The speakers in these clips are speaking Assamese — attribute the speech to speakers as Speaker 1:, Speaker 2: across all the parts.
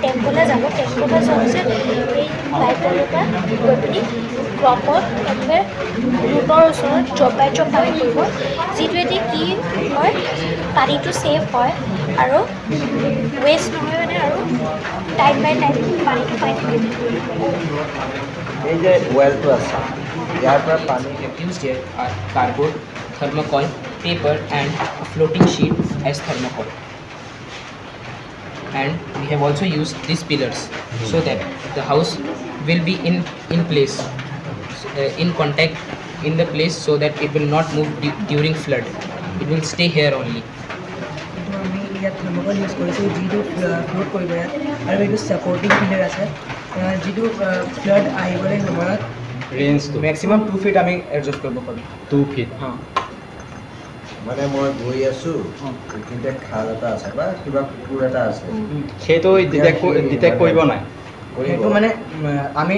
Speaker 1: টেম্পলে যাব টেম্পলে যোৱাৰ পিছত এই পাইপডালৰ পৰা গৈ পিনি ক্ৰপত একেবাৰে ৰুটৰ ওচৰত জপাই পৰিব যিটোৱেদি কি হয় পানীটো ছেভ হয় আৰু ৱেষ্ট নহয় মানে আৰু টাইম বাই টাইম পানীটো পাই থাকিব
Speaker 2: এই যে ৱেলটো আছে ইয়াৰ পৰা পানী
Speaker 3: used here are cardboard, thermocol, paper and a floating sheet as thermocol. And we have also used these pillars so that the house will be in place, in contact in the place so that it will not move during flood. It will stay here only.
Speaker 4: thermocol use কৰিছো যিটো ফ্লোট কৰিব ইয়াত আৰু এইটো সাপোৰ্টিং পিলাৰ আছে যিটো ফ্লাড আহিবলৈ সময়ত
Speaker 5: ৰেঞ্জটো
Speaker 3: Maximum 2 feet আমি adjust কৰিব পাৰোঁ
Speaker 5: 2 feet
Speaker 2: মানে মই গৈ আছো কিন্তু খাল এটা আছে বা কিবা পুকুৰ এটা আছে
Speaker 5: সেইটো ডিটেক্ট কৰিব নাই
Speaker 3: সেইটো মানে আমি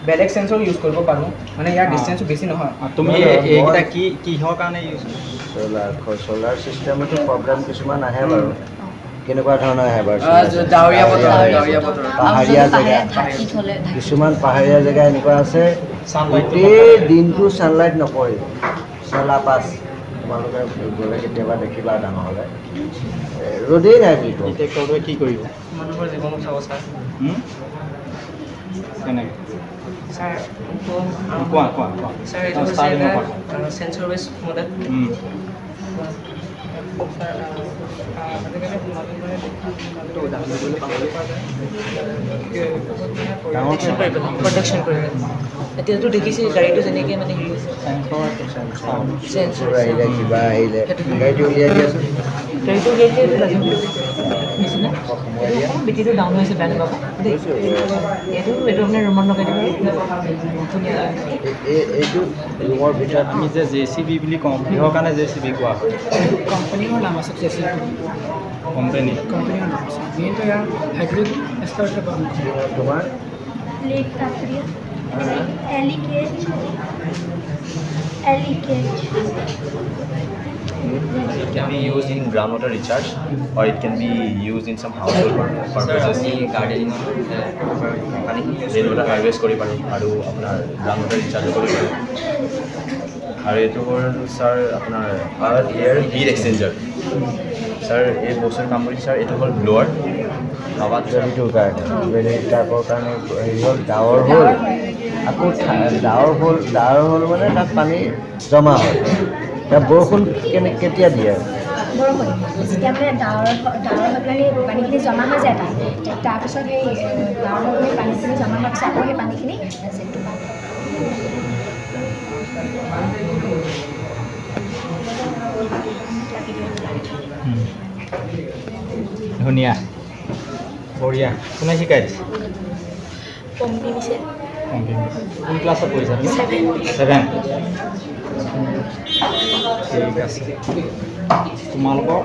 Speaker 3: বেলেগ সেন্সৰ ইউজ কৰিব পাৰোঁ মানে ইয়াৰ ডিসটেন্সটো বেছি নহয়
Speaker 5: তুমি এইটা কিহৰ কাৰণে ইউজ
Speaker 2: সোলাৰ চিষ্টেমতো প্ৰব্লেম কিছুমান আহে বাৰু কেনেকুৱা ধৰণৰ আহে বাৰু
Speaker 3: ডাৱৰীয়া বতৰ
Speaker 2: পাহাৰীয়া জেগা কিছুমান পাহাৰীয়া জেগা এনেকুৱা আছে গোটেই দিনটো ছানলাইট নপৰে চলাপাছ তোমালোকে গ'লে কেতিয়াবা দেখিবা ডাঙৰ হ'লে ৰ'দেই নাই বুলি কওঁ
Speaker 5: ডিটেক্টৰটোৱে কি কৰিব
Speaker 3: মানুহৰ জীৱন চাব ছাৰ
Speaker 5: কেনেকৈ
Speaker 3: ছাৰ
Speaker 5: কোৱা
Speaker 3: ছাৰ এইটো সেন্সৰ বেছ মডেল প্ৰডাকশ্যন কৰে এতিয়াতো দেখিছে গাড়ীটো যেনেকৈ মানে হেৰি
Speaker 2: চেঞ্চৰ আহিলে কিবা আহিলে গাড়ীটো উলিয়াই দিয়াচোন
Speaker 4: গাড়ীটো নিচিনা বেটেৰীটো ডাউন হৈছে বেয়া নাপাব এইটো আপোনাৰ ৰুমত লগাই দিব ধুনীয়া
Speaker 2: এইটো ৰুমৰ ভিতৰত
Speaker 5: আমি যে JCB বুলি কওঁ কিহৰ কাৰণে JCB কোৱা হয়
Speaker 4: কোম্পানীৰ নাম আছে JCB
Speaker 5: কোম্পানী
Speaker 4: কোম্পানীৰ নাম আছে মেইনটো ইয়াৰ হাইড্ৰলিক এক্সকাৰ্টৰ
Speaker 2: তোমাৰ
Speaker 1: lake কাপড়িয়া এলিকেজ
Speaker 6: It can be used in groundwater recharge or it can be used in some household purposes. Gardening, rainwater harvest kori pare aru apnar groundwater recharge kori pare. Aru etu hol sir apnar earth air heat exchanger. Sir ei bosor kaam kori sir etu hol blower. Hawa
Speaker 2: জৰিটোৰ কাৰণে বেলেগ টাইপৰ কাৰণে হেৰি হ'ল ডাৱৰ হ'ল আকৌ ডাৱৰ হ'ল মানে তাত পানী জমা হয় এতিয়া বৰষুণ কেতিয়া দিয়ে
Speaker 1: বৰষুণ যেতিয়া মানে ডাৱৰ হৈ পেলাই পানীখিনি জমা হৈ যায় তাৰপিছত সেই ডাৱৰ হৈ পেলাই পানীখিনি জমা হোৱাৰ পিছত আকৌ সেই পানীখিনি
Speaker 5: ধুনীয়া বঢ়িয়া কোনে শিকাই দিছে
Speaker 1: পম্পি দিছে
Speaker 5: কোন ক্লাছত পঢ়িছা তুমি 7 ঠিক আছে তোমালোকৰ